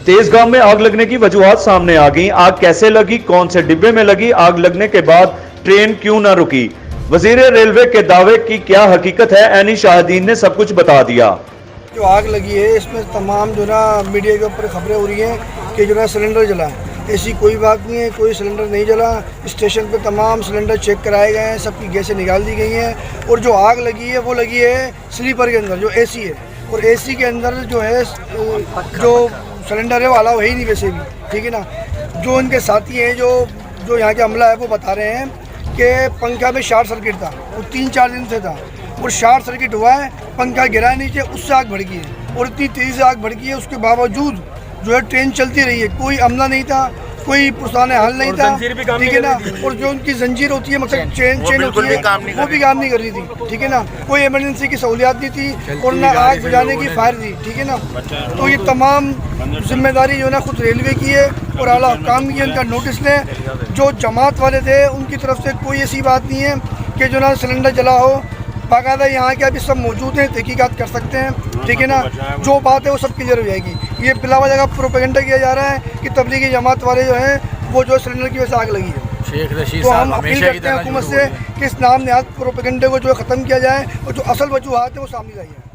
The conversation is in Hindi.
तेजगांव में आग लगने की वजूहात सामने आ गई। आग कैसे लगी, कौन से डिब्बे में लगी, आग लगने के बाद ट्रेन क्यों न रुकी, वजीर रेलवे के दावे की क्या हकीकत है, एनी शाहिदीन ने सब कुछ बता दिया। जो आग लगी है इसमें तमाम जो ना मीडिया के ऊपर खबरें हो रही हैं कि जो ना सिलेंडर जला है। ऐसी कोई बात नहीं है, कोई सिलेंडर नहीं जला। स्टेशन पे तमाम सिलेंडर चेक कराए गए हैं, सबकी गैसें निकाल दी गई हैं और जो आग लगी है वो लगी है स्लीपर के अंदर जो एसी है, और एसी के अंदर जो है जो सिलेंडर है वो अलाउ है ही नहीं वैसे भी, ठीक है ना। जो इनके साथी हैं जो यहाँ के अमला है वो बता रहे हैं कि पंखा में शॉर्ट सर्किट था, वो 3-4 दिन से था और शॉर्ट सर्किट हुआ है, पंखा गिरा नीचे, उससे आग भड़की है और इतनी तेज़ी से आग भड़की है। उसके बावजूद जो है ट्रेन चलती रही है, कोई अमला नहीं था, कोई पुरसाने हल नहीं था, ठीक है ना। और जो उनकी जंजीर होती है, मतलब चेन होती है, वो भी काम नहीं कर रही थी, ठीक है ना। कोई इमरजेंसी की सहूलियात नहीं थी और ना आग बुझाने की फायर थी, ठीक है ना। तो ये तमाम जिम्मेदारी जो है ना खुद रेलवे की है और आला हुक्काम की, उनका नोटिस लें। जो जमात वाले थे उनकी तरफ से कोई ऐसी बात नहीं है कि जो ना सिलेंडर जला हो। बाकायदा यहाँ के अभी सब मौजूद हैं, तहकीकात कर सकते हैं, ठीक है ना। जो बात है वो सब क्लियर हो जाएगी। ये बिला वजह का प्रोपेगेंडा किया जा रहा है कि तबलीगी जमात वाले जो हैं वो जो सिलेंडर की वजह से आग लगी है। तो हम अपील करते हैं हुकूमत से कि इस नाम नहाद प्रोपेगेंडे को जो ख़त्म किया जाए और जो असल वजूहात है वो सामने लाई है।